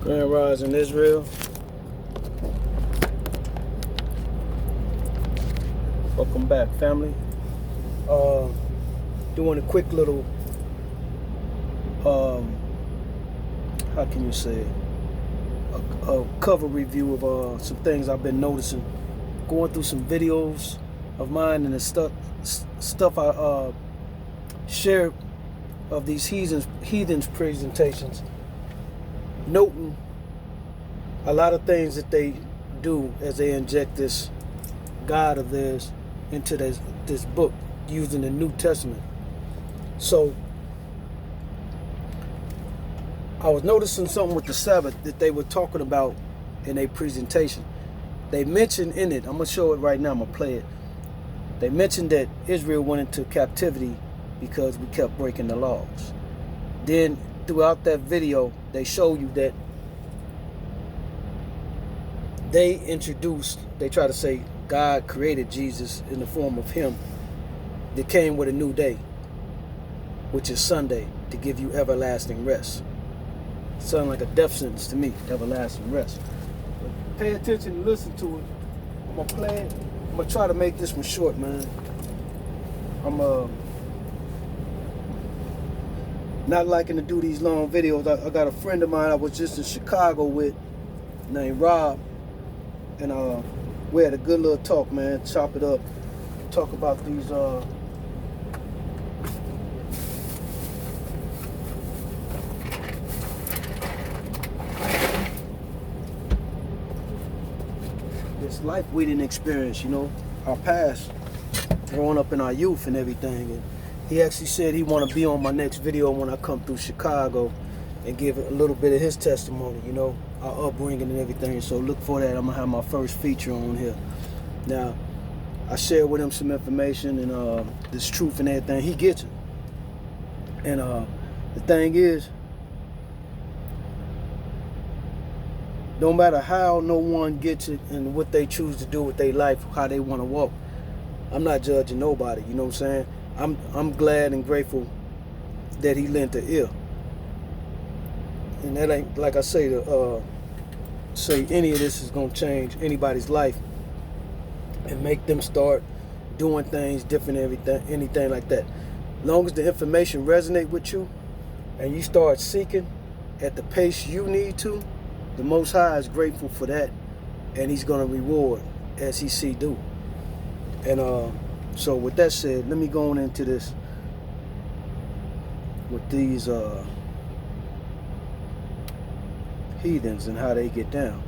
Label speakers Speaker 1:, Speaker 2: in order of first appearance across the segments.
Speaker 1: Grand Rise in Israel. Welcome back, family. Doing a quick little, how can you say, a cover review of some things I've been noticing. Going through some videos of mine and the stuff I shared of these heathens presentations, noting a lot of things that they do as they inject this God of theirs into this book using the New Testament. So I was noticing something with the Sabbath that they were talking about in a presentation. They mentioned in it, I'm going to show it right now, I'm going to play it. They mentioned that Israel went into captivity because we kept breaking the laws. Then throughout that video, they show you that they try to say God created Jesus in the form of him that came with a new day, which is Sunday, to give you everlasting rest. Sounds like a death sentence to me, everlasting rest. But pay attention and listen to it. I'm going to play it. I'm going to try to make this one short, man. I'm not liking to do these long videos. I got a friend of mine I was just in Chicago with named Rob. And we had a good little talk, man. Chop it up. Talk about these this life we didn't experience, our past, growing up in our youth and everything. And he actually said he want to be on my next video when I come through Chicago and give a little bit of his testimony, our upbringing and everything. So look for that. I'm gonna have my first feature on here. Now, I shared with him some information and this truth and everything. He gets it. And the thing is, no matter how no one gets it and what they choose to do with their life, how they want to walk, I'm not judging nobody. You know what I'm saying? I'm glad and grateful that he lent the ear. And that ain't, like I say, say any of this is going to change anybody's life and make them start doing things different, anything like that. As long as the information resonate with you and you start seeking at the pace you need to, the Most High is grateful for that, and he's going to reward as he see do. And so with that said, let me go on into this with these heathens and how they get down.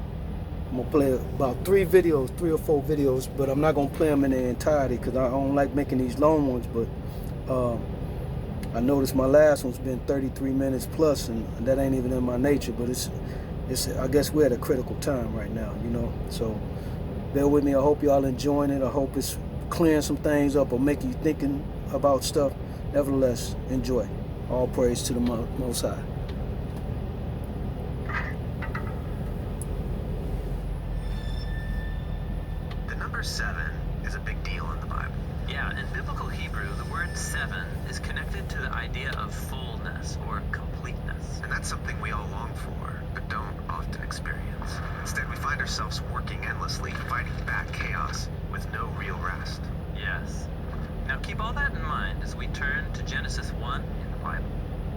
Speaker 1: I'm gonna play about 3 or 4 videos, but I'm not gonna play them in their entirety because I don't like making these long ones. But I noticed my last one's been 33 minutes plus, and that ain't even in my nature. But it's I guess we're at a critical time right now, So bear with me. I hope y'all enjoying it. I hope it's clearing some things up or making you thinking about stuff. Nevertheless, enjoy. All praise to the Most High.
Speaker 2: The number 7 is a big deal in the Bible.
Speaker 3: Yeah, in biblical Hebrew, the word 7 is connected to the idea of fullness or completeness.
Speaker 2: And that's something we all long for, but don't often experience. Instead, we find ourselves working endlessly, fighting back chaos with no real rest.
Speaker 3: Yes. Now keep all that in mind as we turn to Genesis 1 in the Bible.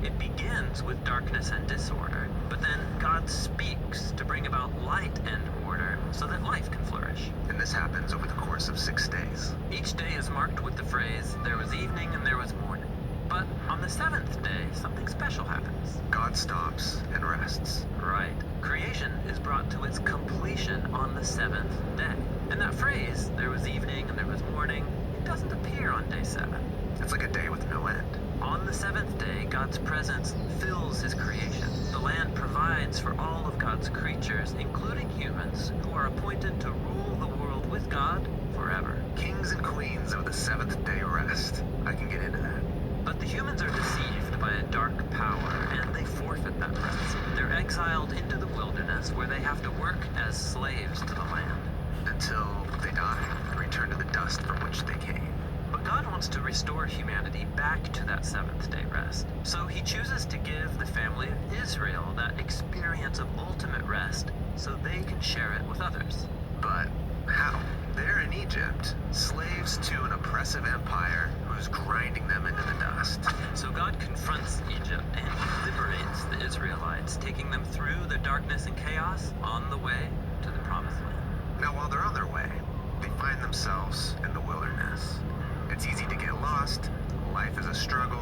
Speaker 3: It begins with darkness and disorder, but then God speaks to bring about light and order so that life can flourish.
Speaker 2: And this happens over the course of 6 days.
Speaker 3: Each day is marked with the phrase, there was evening and there was morning. But on the 7th day, something special happens.
Speaker 2: God stops and rests.
Speaker 3: Right. Creation is brought to its completion on the 7th day. And that phrase, there was evening and there was morning, it doesn't appear on day 7.
Speaker 2: It's like a day with no end.
Speaker 3: On the 7th day, God's presence fills his creation. The land provides for all of God's creatures, including humans, who are appointed to rule the world with God forever.
Speaker 2: Kings and queens of the 7th day rest. I can get into that.
Speaker 3: But the humans are deceived by a dark power, and they forfeit that rest. They're exiled into the wilderness, where they have to work as slaves to the land.
Speaker 2: Until they die and return to the dust from which they came.
Speaker 3: But God wants to restore humanity back to that 7th day rest. So he chooses to give the family of Israel that experience of ultimate so they can share it with others.
Speaker 2: But how? They're in Egypt, slaves to an oppressive empire who's grinding them into the dust.
Speaker 3: So God confronts Egypt and liberates the Israelites, taking them through the darkness and chaos on the way to the promised land.
Speaker 2: Now, while they're on their way, they find themselves in the wilderness. It's easy to get lost. Life is a struggle.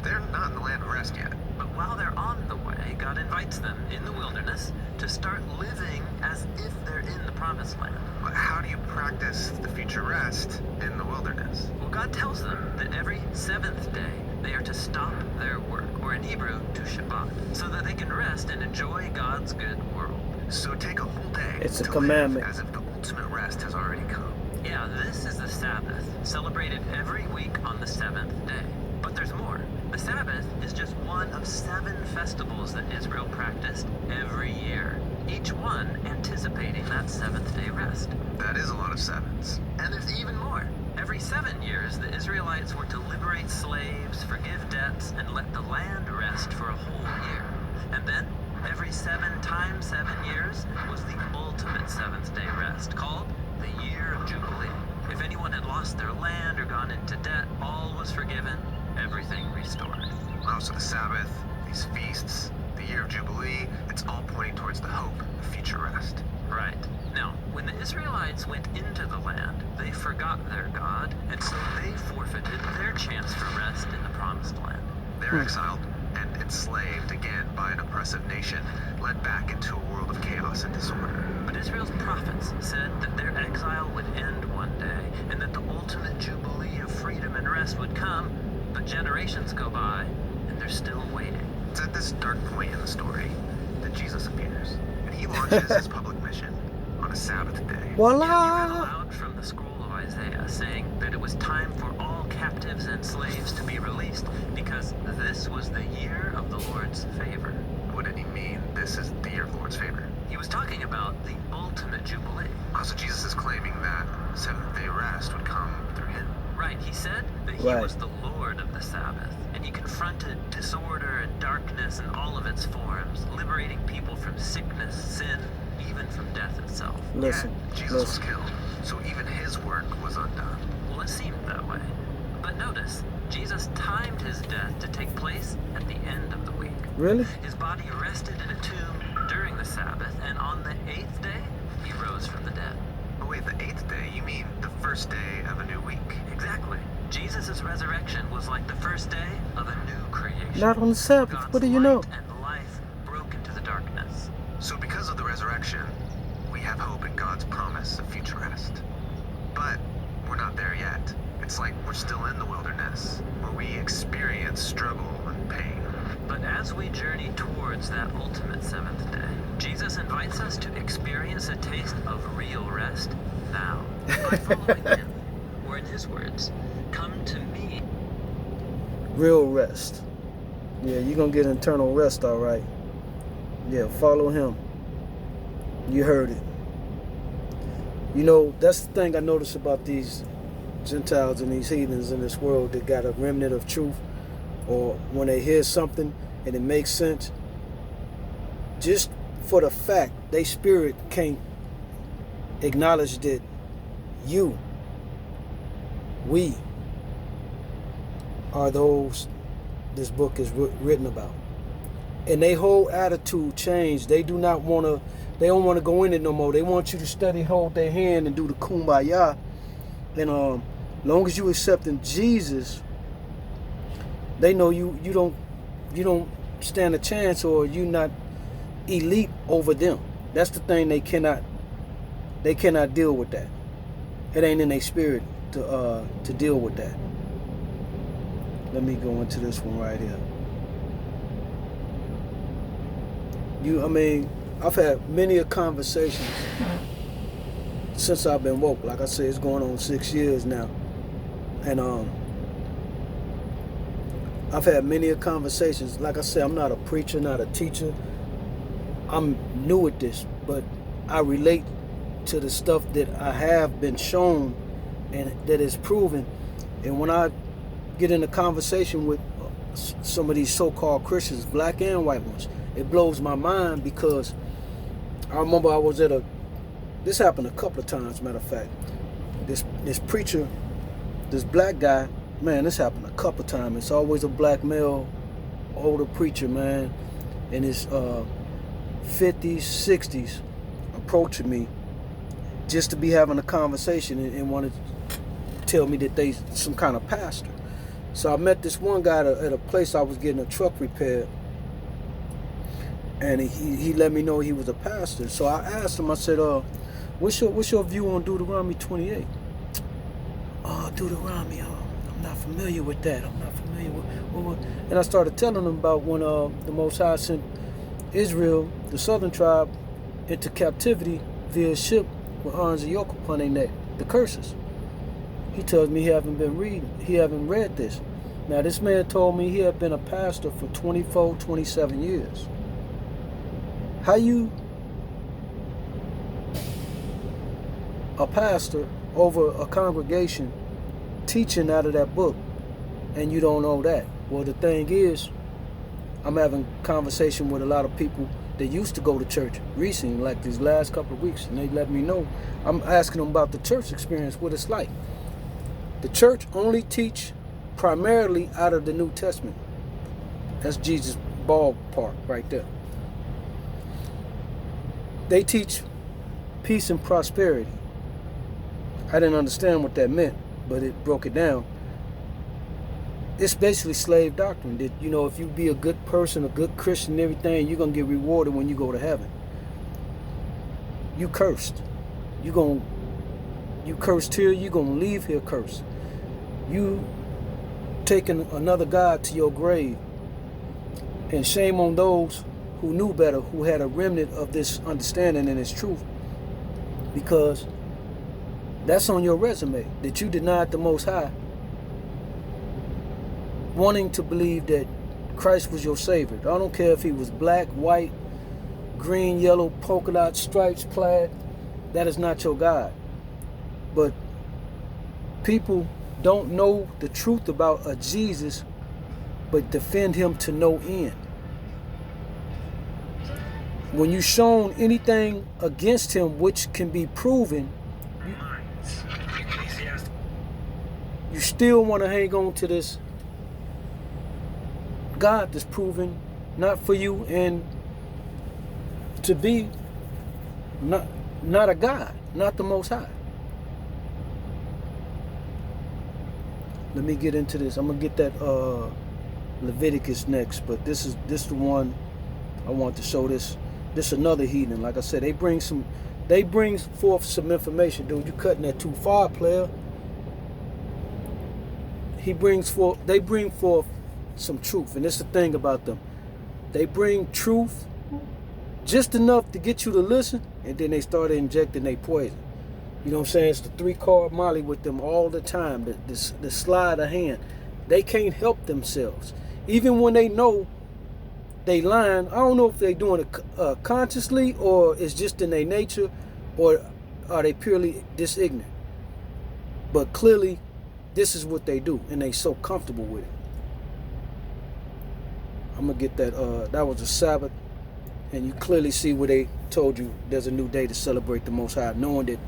Speaker 2: They're not in the land of rest yet.
Speaker 3: But while they're on the way, God invites them in the wilderness to start living as if they're in the promised land.
Speaker 2: But how do you practice the future rest in the wilderness?
Speaker 3: Well, God tells them that every seventh day they are to stop their work, or in Hebrew, to Shabbat, so that they can rest and enjoy God's good world.
Speaker 2: So take a whole day
Speaker 1: It's a
Speaker 2: to
Speaker 1: commandment.
Speaker 2: live as if the ultimate rest has already come.
Speaker 3: Yeah, this is the Sabbath, celebrated every week on the seventh day. But there's more. The Sabbath is just one of 7 festivals that Israel practiced every year, each one anticipating that seventh-day rest.
Speaker 2: That is a lot of sevens.
Speaker 3: And there's even more. Every 7 years, the Israelites were to liberate slaves, forgive debts, and let the land rest for a whole year. And then, every 7 times 7 years was the ultimate seventh-day rest, called the Year of Jubilee. If anyone had lost their land or gone into debt, all was forgiven, everything restored.
Speaker 2: Oh, so the Sabbath, these feasts, the Year of Jubilee, it's all pointing towards the hope of future rest.
Speaker 3: Right. Now, when the Israelites went into the land, they forgot their God, and so they forfeited their chance for rest in the promised land.
Speaker 2: They're exiled and enslaved again by an oppressive nation, led back into a world of chaos and disorder.
Speaker 3: But Israel's prophets said that their exile would end one day, and that the ultimate jubilee of freedom and rest would come, but generations go by, and they're still waiting.
Speaker 2: It's at this dark point in the story that Jesus appears, and he launches his public mission on a Sabbath day.
Speaker 3: He read
Speaker 1: Voila!
Speaker 3: aloud from the scroll of Isaiah, saying that it was time for all captives and slaves to be released, because this was the year of the Lord's favor.
Speaker 2: What did he mean, this is the year of the Lord's favor?
Speaker 3: He was talking about the ultimate jubilee.
Speaker 2: Also, Jesus is claiming that seventh-day rest would come through him.
Speaker 3: Right, he said that he
Speaker 1: Right.
Speaker 3: was the Lord of the Sabbath, and he confronted disorder and darkness in all of its forms, liberating people from sickness, sin, even from death itself.
Speaker 1: Listen,
Speaker 2: Yet, Jesus was
Speaker 1: listen.
Speaker 2: killed, so even his work was undone.
Speaker 3: Well, it seemed that way. But notice, Jesus timed his death to take place at the end of the week.
Speaker 1: Really?
Speaker 3: His body rested in a tomb during the Sabbath, and on the 8th day, he rose from the dead.
Speaker 2: Oh wait, the 8th day? You mean the first day of a new week?
Speaker 3: Exactly. Jesus' resurrection was like the first day of a new creation.
Speaker 1: Not on the Sabbath.
Speaker 3: God's
Speaker 1: What do you know?
Speaker 3: light and life broke into the darkness.
Speaker 2: So because of the resurrection, we have hope in God's promise of future rest. But we're not there yet. It's like we're still in the wilderness, where we experience struggle and pain.
Speaker 3: But as we journey towards that ultimate seventh day, Jesus invites us to experience a taste of real rest now by following him. Or in his words, come to me.
Speaker 1: Real rest. Yeah, you're going to get eternal rest, all right. Yeah, follow him. You heard it. You know, that's the thing I notice about these Gentiles and these heathens in this world that got a remnant of truth, or when they hear something and it makes sense, just for the fact they spirit can't acknowledge that we are those this book is written about. And their whole attitude changed. They don't want to go in it no more. They want you to study, hold their hand, and do the kumbaya. And long as you accepting Jesus, they know you don't stand a chance, or you not elite over them. That's the thing. They cannot deal with that. It ain't in their spirit to deal with that. Let me go into this one right here. I've had many a conversations since I've been woke. Like I said, it's going on 6 years now. And I've had many a conversations. Like I said, I'm not a preacher, not a teacher. I'm new at this, but I relate to the stuff that I have been shown and that is proven. And when I get in a conversation with some of these so-called Christians, black and white ones, it blows my mind, because I remember I was this happened a couple of times, matter of fact. This preacher, this black guy, man, this happened a couple of times. It's always a black male, older preacher, man, in his 50s, 60s, approaching me just to be having a conversation and wanted to tell me that they some kind of pastor. So I met this one guy at a place I was getting a truck repaired, and he let me know he was a pastor. So I asked him, I said, what's your view on Deuteronomy 28? Oh, Deuteronomy, I'm not familiar with that. I'm not familiar with. And I started telling him about when the Most High sent Israel, the southern tribe, into captivity via ship with irons and yoke upon their neck, the curses. He tells me he haven't read this. Now this man told me he had been a pastor for 24, 27 years. How you, a pastor over a congregation, teaching out of that book, and you don't know that? Well, the thing is, I'm having conversation with a lot of people that used to go to church recently, like these last couple of weeks, and they let me know. I'm asking them about the church experience, what it's like. The church only teach primarily out of the New Testament. That's Jesus' ballpark right there. They teach peace and prosperity. I didn't understand what that meant, but it broke it down. It's basically slave doctrine that, you know, if you be a good person, a good Christian and everything, you're going to get rewarded when you go to heaven. You cursed. You cursed here, you're going to leave here cursed. You taking another God to your grave. And shame on those who knew better, who had a remnant of this understanding and this truth. Because that's on your resume, that you denied the Most High, wanting to believe that Christ was your Savior. I don't care if he was black, white, green, yellow, polka dot, stripes, plaid. That is not your God. But people don't know the truth about a Jesus, but defend him to no end. When you shown anything against him which can be proven, you still want to hang on to this God that's proven not for you and to be not a God, not the Most High. Let me get into this. I'm gonna get that Leviticus next, but this is the one I want to show. This another heathen. Like I said, they bring forth some information. Dude, you cutting that too far, player. They bring forth some truth, and this is the thing about them. They bring truth just enough to get you to listen, and then they start injecting their poison. You know what I'm saying? It's the 3-card Molly with them all the time. The sleight of hand. They can't help themselves. Even when they know they lying, I don't know if they're doing it consciously or it's just in their nature, or are they purely this ignorant. But clearly, this is what they do, and they so comfortable with it. I'm gonna get that. That was a Sabbath, and you clearly see where they told you there's a new day to celebrate the Most High, knowing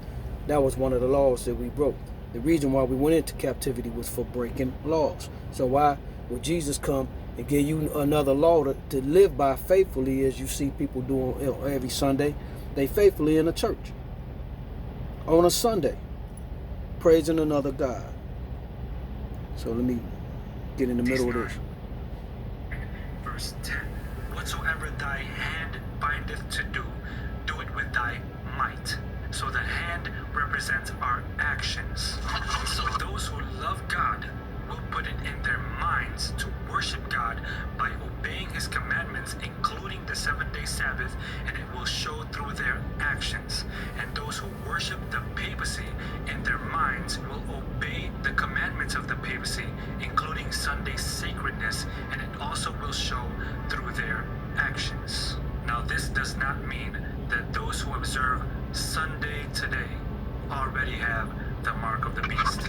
Speaker 1: that was one of the laws that we broke. The reason why we went into captivity was for breaking laws. So why would Jesus come and give you another law to live by faithfully, as you see people doing every Sunday? They faithfully in the church on a Sunday, praising another God. So let me get in the middle of this.
Speaker 4: Verse 10. Whatsoever thy hand findeth to do, do it with thy might. So the hand represents our actions. So those who love God will put it in their minds to worship God by obeying his commandments, including the 7-day Sabbath, and it will show through their actions. And those who worship the papacy in their minds will obey the commandments of the papacy, including Sunday sacredness, and it also will show through their actions. Now this does not mean that those who observe Sunday today already have the mark of the beast.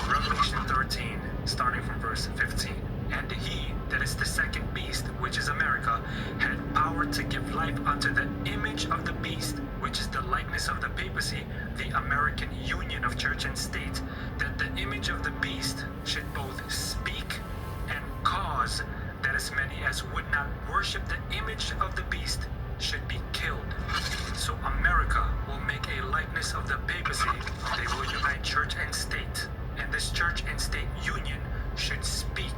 Speaker 4: Revelation 13, starting from verse 15. And he, that is the second beast, which is America, had power to give life unto the image image of the beast, which is the likeness of the papacy, the American union of church and state, that the image of the beast should both speak and cause that as many as would not worship the image of the beast should be killed. So America will make a likeness of the papacy. They will unite church and state, and this church and state union should speak.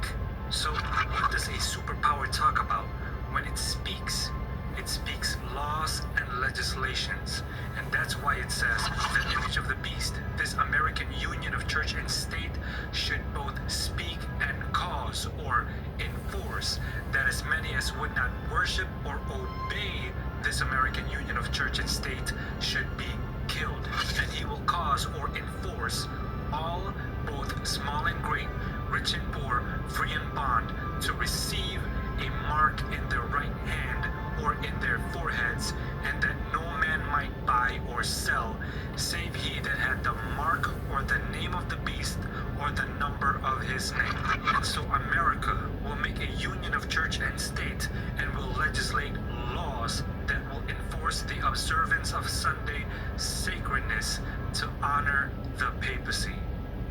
Speaker 4: So what does a superpower talk about when it speaks? It speaks laws and legislations, and that's why it says the image of the beast, this American union of church and state, should both speak and cause or enforce that as many as would not worship or obey this American union of church and state should be killed. And he will cause or enforce all, both small and great, rich and poor, free and bond, to receive a mark in their right hand or in their foreheads, and that no man might buy or sell, save he that had the mark or the name of the beast or the number of his name. And so America will make a union of church and state and will legislate laws that will enforce the observance of Sunday sacredness to honor the papacy.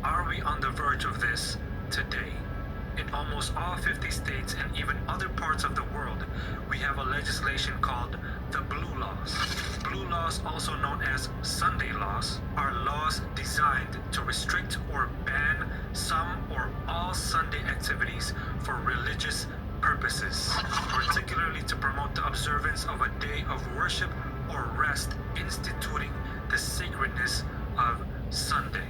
Speaker 4: Are we on the verge of this today? In almost all 50 states and even other parts of the world, we have a legislation called the Blue Laws. Blue Laws, also known as Sunday Laws, are laws designed to restrict or ban some or all Sunday activities for religious purposes, particularly to promote the observance of a day of worship or rest, instituting the sacredness of Sunday.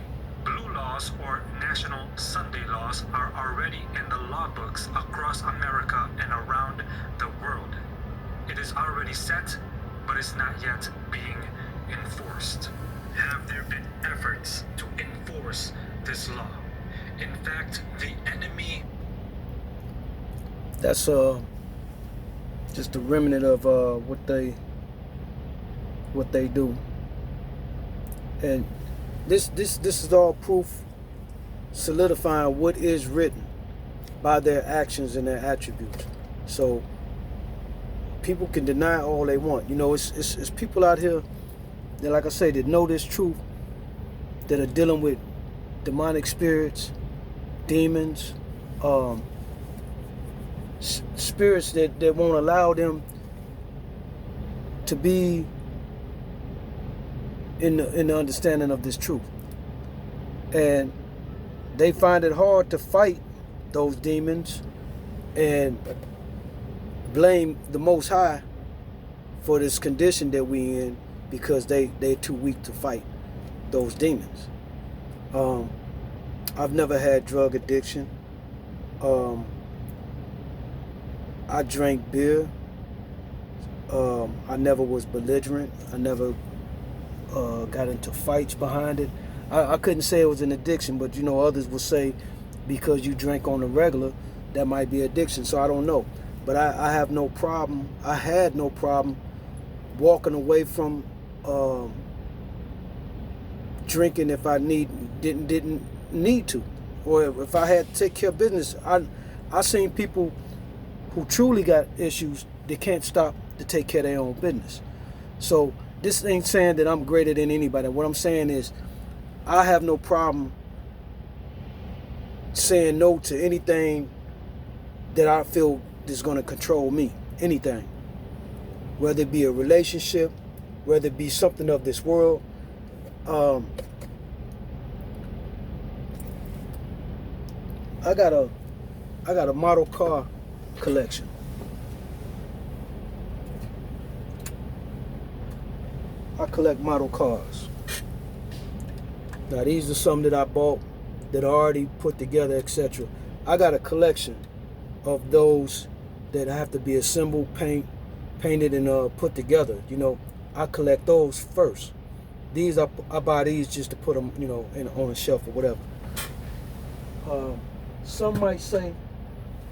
Speaker 4: Blue laws or national Sunday laws are already in the law books across America and around the world. It is already set, but it's not yet being enforced. Have there been efforts to enforce this law? In fact, the enemy...
Speaker 1: That's just a remnant of what they do. And this is all proof solidifying what is written by their actions and their attributes. So people can deny all they want. You know, it's people out here that, like I say, that know this truth, that are dealing with demonic spirits, demons, spirits that won't allow them to be in the understanding of this truth. And they find it hard to fight those demons and blame the Most High for this condition that we in, because they're too weak to fight those demons. I've never had drug addiction. I drank beer. I never was belligerent. I never got into fights behind it. I couldn't say it was an addiction, but you know, others will say because you drink on the regular, that might be addiction. So I don't know. But I have no problem. I had no problem walking away from drinking if I didn't need to, or if I had to take care of business. I seen people who truly got issues, they can't stop to take care of their own business. So this ain't saying that I'm greater than anybody. What I'm saying is I have no problem saying no to anything that I feel is going to control me. Anything. Whether it be a relationship, whether it be something of this world. I got a model car collection. I collect model cars. Now these are some that I bought that are already put together, etc. I got a collection of those that have to be assembled, painted, and put together. You know, I collect those first. These I buy these just to put them, you know, on a shelf or whatever. Some might say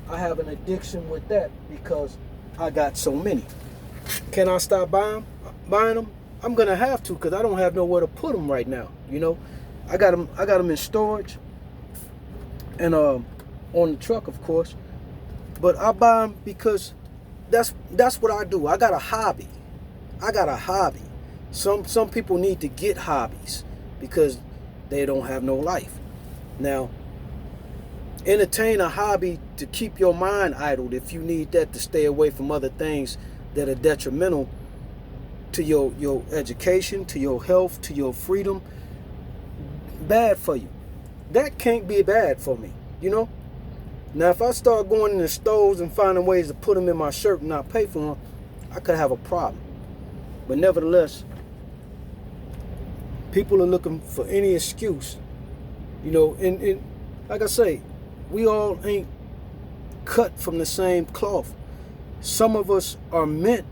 Speaker 1: I have an addiction with that because I got so many. Can I stop buying them? I'm gonna have to, because I don't have nowhere to put them right now. You know, I got them in storage and on the truck, of course. But I buy them because that's what I do. I got a hobby. I got a hobby. Some people need to get hobbies because they don't have no life. Now, entertain a hobby to keep your mind idle if you need that to stay away from other things that are detrimental to your education, to your health, to your freedom. Bad for you. That can't be bad for me, you know? Now, if I start going in the stores and finding ways to put them in my shirt and not pay for them, I could have a problem. But nevertheless, people are looking for any excuse, you know, and like I say, we all ain't cut from the same cloth. Some of us are meant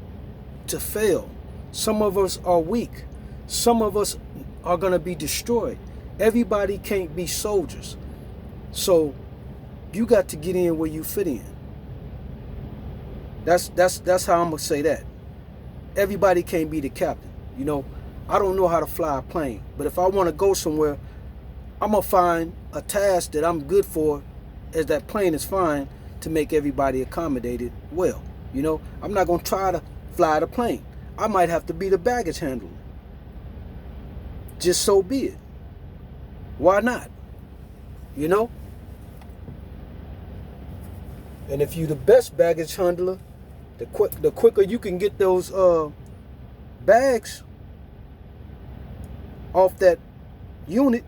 Speaker 1: to fail. Some of us are weak. Some of us are going to be destroyed. Everybody can't be soldiers. So you got to get in where you fit in. That's how I'm going to say that. Everybody can't be the captain. You know, I don't know how to fly a plane, but if I want to go somewhere, I'm going to find a task that I'm good for, as that plane is fine, to make everybody accommodated well. You know, I'm not going to try to fly the plane. I might have to be the baggage handler. Just so be it. Why not? You know? And if you're the best baggage handler, the quicker you can get those bags off that unit,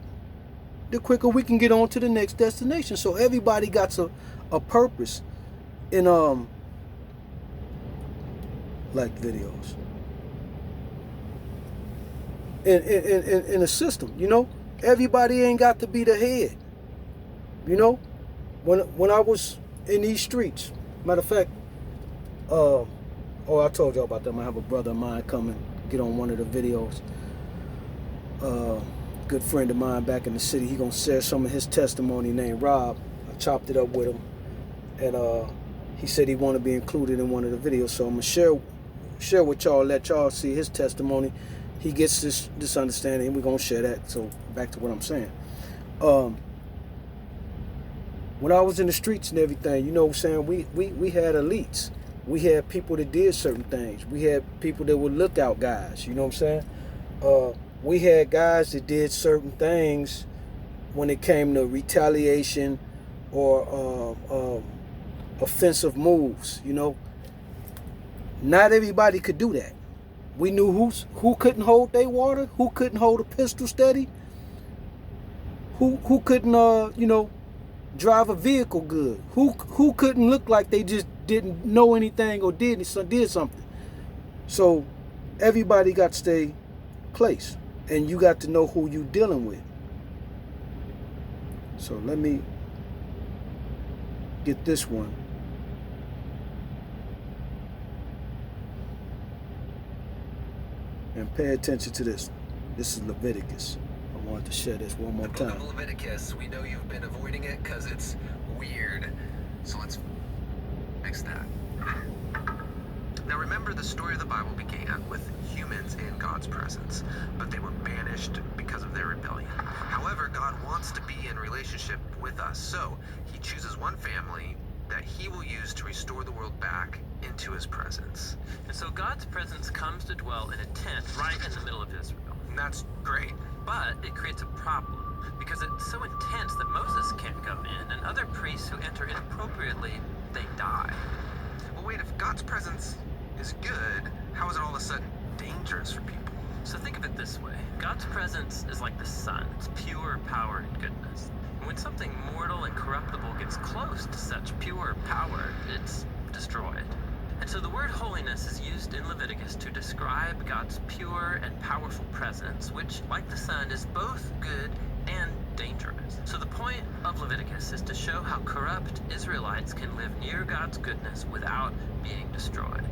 Speaker 1: the quicker we can get on to the next destination. So everybody got a purpose in like videos. In a system, you know? Everybody ain't got to be the head. You know? When I was in these streets, matter of fact, I told y'all about them. I have a brother of mine come and get on one of the videos. Good friend of mine back in the city. He gonna share some of his testimony, named Rob. I chopped it up with him, and he said he wanted to be included in one of the videos. So I'm gonna share with y'all, let y'all see his testimony. He gets this understanding, and we're gonna share that. So back to what I'm saying. When I was in the streets and everything, you know what I'm saying, we had elites. We had people that did certain things. We had people that were lookout guys, you know what I'm saying? We had guys that did certain things when it came to retaliation or offensive moves, you know. Not everybody could do that. We knew who couldn't hold their water, who couldn't hold a pistol steady, who couldn't, you know, drive a vehicle good, who couldn't look like they just didn't know anything or did something. So everybody got to stay place, and you got to know who you dealing with. So let me get this one. And pay attention to this. This is Leviticus. I wanted to share this one more time.
Speaker 2: The book of Leviticus, we know you've been avoiding it because it's weird. So let's fix that. Now remember, the story of the Bible began with humans in God's presence, but they were banished because of their rebellion. However, God wants to be in relationship with us, so he chooses one family that he will use to restore the world back into his presence.
Speaker 3: And so God's presence comes to dwell in a tent right in the middle of Israel.
Speaker 2: And that's great.
Speaker 3: But it creates a problem, because it's so intense that Moses can't go in, and other priests who enter inappropriately, they die.
Speaker 2: Well, wait, if God's presence is good, how is it all of a sudden dangerous for people?
Speaker 3: So think of it this way. God's presence is like the sun. It's pure power and goodness. And when something mortal and corruptible gets close to such pure power, it's destroyed. And so the word holiness is used in Leviticus to describe God's pure and powerful presence, which, like the sun, is both good and dangerous. So the point of Leviticus is to show how corrupt Israelites can live near God's goodness without being destroyed.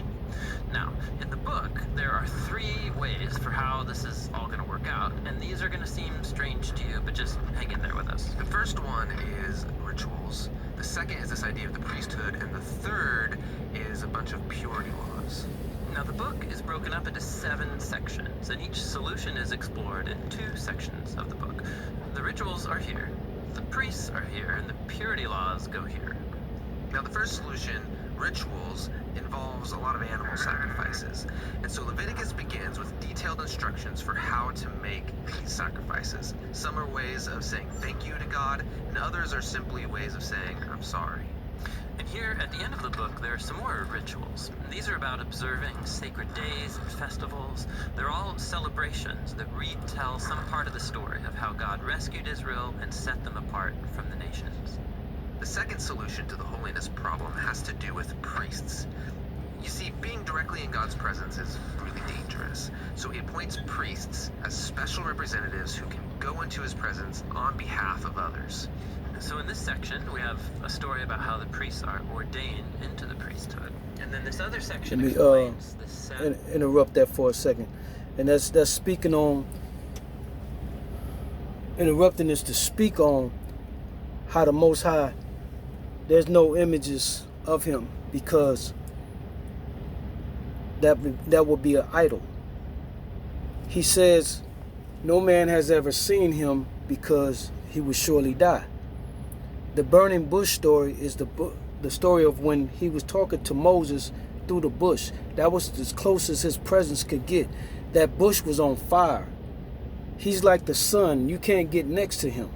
Speaker 3: Now, in the book, there are 3 ways for how this is all going to work out, and these are going to seem strange to you, but just hang in there with us.
Speaker 2: The first one is rituals. The second is this idea of the priesthood, and the third is a bunch of purity laws.
Speaker 3: Now, the book is broken up into 7 sections, and each solution is explored in 2 sections of the book. The rituals are here, the priests are here, and the purity laws go here.
Speaker 2: Now, the first solution rituals involves a lot of animal sacrifices. And so Leviticus begins with detailed instructions for how to make these sacrifices. Some are ways of saying thank you to God, and others are simply ways of saying, I'm sorry.
Speaker 3: And here, at the end of the book, there are some more rituals. These are about observing sacred days and festivals. They're all celebrations that retell some part of the story of how God rescued Israel and set them apart from the nations.
Speaker 2: The second solution to the holiness problem has to do with priests. You see, being directly in God's presence is really dangerous. So he appoints priests as special representatives who can go into his presence on behalf of others.
Speaker 3: So in this section, we have a story about how the priests are ordained into the priesthood. And then this other section
Speaker 1: Let me
Speaker 3: explains the set...
Speaker 1: interrupt that for a second. And that's speaking on, interrupting is to speak on how the Most High, there's no images of him, because that would be an idol. He says no man has ever seen him because he would surely die. The burning bush story is the story of when he was talking to Moses through the bush. That was as close as his presence could get. That bush was on fire. He's like the sun. You can't get next to him.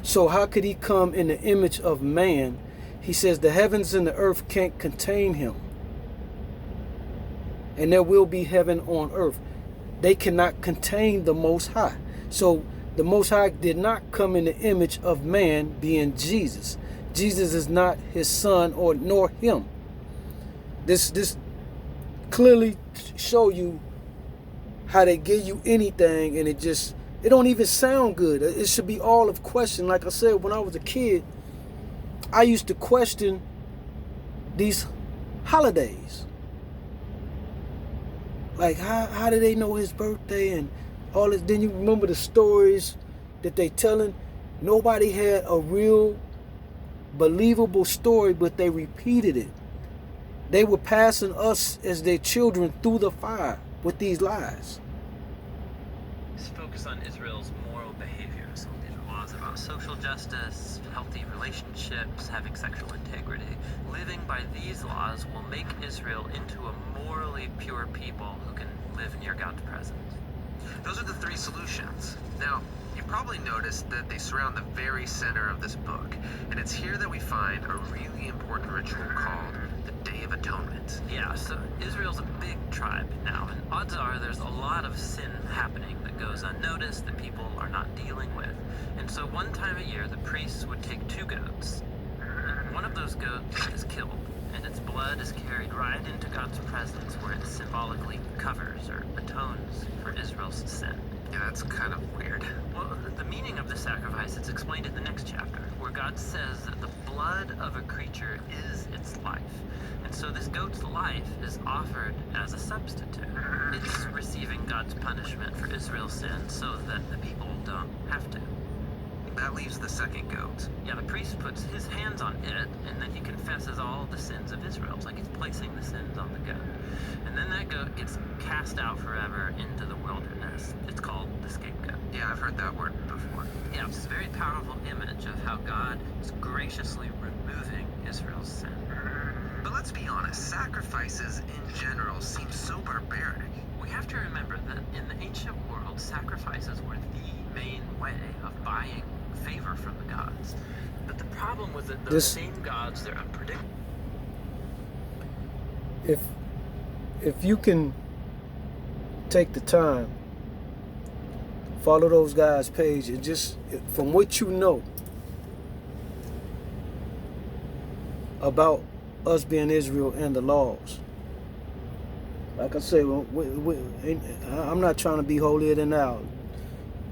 Speaker 1: So how could he come in the image of man? He says the heavens and the earth can't contain him. And there will be heaven on earth. They cannot contain the Most High. So the Most High did not come in the image of man, being Jesus. Jesus is not his son nor him. This clearly show you how they give you anything, and it don't even sound good. It should be all of question. Like I said, when I was a kid, I used to question these holidays. Like, how do they know his birthday and all this? Then you remember the stories that they telling. Nobody had a real believable story, but they repeated it. They were passing us as their children through the fire with these lies.
Speaker 3: Let's focus on Israel's moral behavior. So these are laws about social justice, healthy relationships, having sexual integrity. Living by these laws will make Israel into a morally pure people who can live near God's presence.
Speaker 2: Those are the three solutions. Now, you probably noticed that they surround the very center of this book, and it's here that we find a really important ritual called the Day of Atonement.
Speaker 3: Yeah, so Israel's a big tribe now, and odds are there's a lot of sin happening that goes unnoticed that people are not dealing with. And so one time a year, the priests would take 2 goats. And one of those goats is killed, and its blood is carried right into God's presence, where it symbolically covers or atones for Israel's sin.
Speaker 2: Yeah, that's kind of weird.
Speaker 3: Well, the meaning of the sacrifice is explained in the next chapter, where God says that the blood of a creature is its life. And so this goat's life is offered as a substitute. It's receiving God's punishment for Israel's sin so that the people don't have to.
Speaker 2: That leaves the second goat.
Speaker 3: Yeah, the priest puts his hands on it, and then he confesses all the sins of Israel. It's like he's placing the sins on the goat. And then that goat gets cast out forever into the wilderness. It's called the scapegoat.
Speaker 2: Yeah, I've heard that word before.
Speaker 3: Yeah, it's a very powerful image of how God is graciously removing Israel's sin.
Speaker 2: But let's be honest, sacrifices in general seem so barbaric.
Speaker 3: We have to remember that in the ancient world, sacrifices were the main way of buying favor from the gods. But the problem was that those same gods, they're unpredictable.
Speaker 1: If you can take the time, follow those guys' page, and just from what you know about us being Israel and the laws. Like I say, I'm not trying to be holier than thou.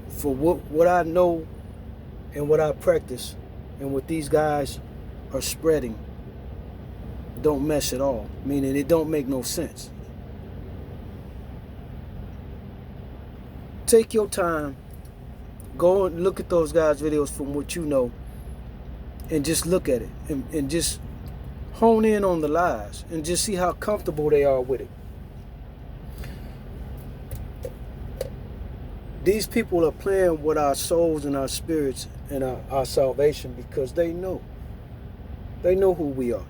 Speaker 1: For what I know and what I practice and what these guys are spreading don't mesh at all. Meaning it don't make no sense. Take your time, go and look at those guys' videos from what you know, and just look at it and just hone in on the lies and just see how comfortable they are with it. These people are playing with our souls and our spirits and our salvation because they know who we are.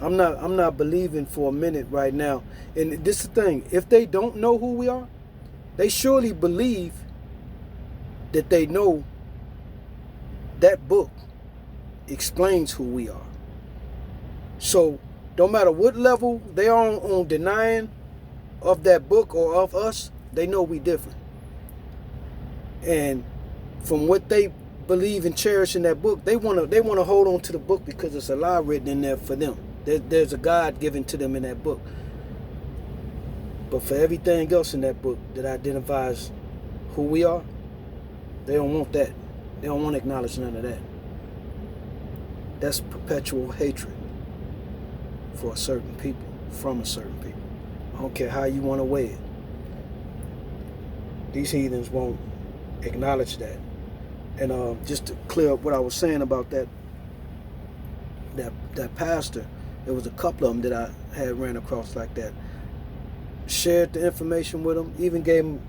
Speaker 1: I'm not believing for a minute right now. And this is the thing. If they don't know who we are, they surely believe that they know that book explains who we are. So no matter what level they are on denying of that book or of us, they know we different. And from what they believe and cherish in that book, they want to hold on to the book because it's a lie written in there for them. There's a God given to them in that book. But for everything else in that book that identifies who we are, they don't want that. They don't want to acknowledge none of that. That's perpetual hatred for a certain people, from a certain people. I don't care how you want to weigh it. These heathens won't acknowledge that. And just to clear up what I was saying about that pastor, there was a couple of them that I had ran across like that. Shared the information with them, even gave them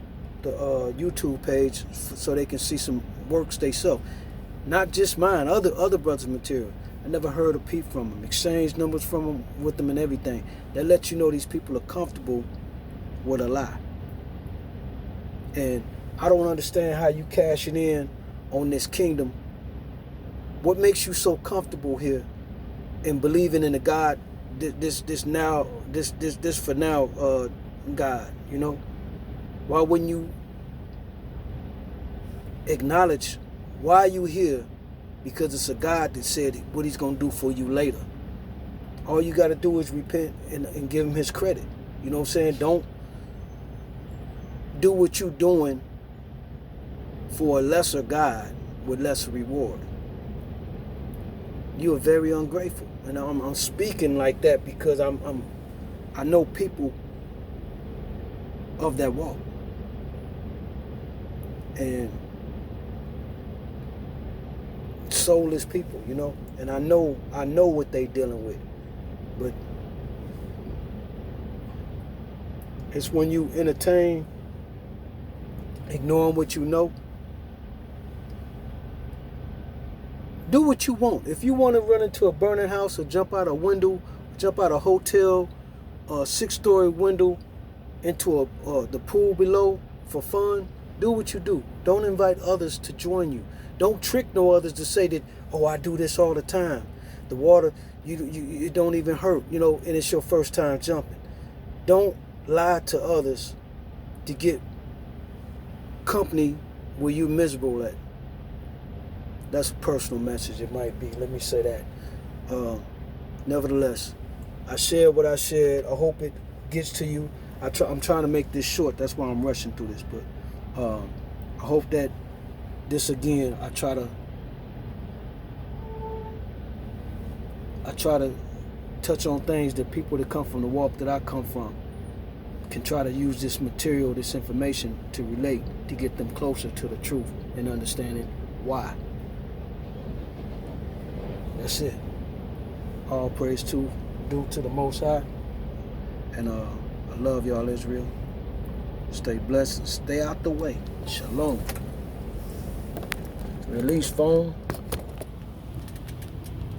Speaker 1: the YouTube page so they can see some works they sell. Not just mine, other brothers' material. I never heard a peep from them. Exchanged numbers from them, with them and everything. That lets you know these people are comfortable with a lie. And I don't understand how you cashing in on this kingdom. What makes you so comfortable here in believing in the God, this for now God, you know? Why wouldn't you acknowledge why you here? Because it's a God that said what he's going to do for you later. All you got to do is repent and give him his credit. You know what I'm saying? Don't do what you're doing for a lesser God with lesser reward. You are very ungrateful. And I'm speaking like that because I know people of that walk. And soulless people, you know, and I know what they dealing with, but it's when you entertain ignoring what you know. Do what you want. If you want to run into a burning house or jump out a window, jump out a hotel, a 6-story window into the pool below for fun, do what you do. Don't invite others to join you. Don't trick no others to say that, oh, I do this all the time. The water, it don't even hurt, you know, and it's your first time jumping. Don't lie to others to get company where you're miserable at. That's a personal message, it might be. Let me say that. Nevertheless, I shared what I shared. I hope it gets to you. I'm trying to make this short. That's why I'm rushing through this. But I hope that this again, I try to touch on things that people that come from the walk that I come from can try to use this material, this information to relate, to get them closer to the truth and understanding why. That's it. All praise due to the Most High. And I love y'all, Israel. Stay blessed and stay out the way. Shalom. Release phone.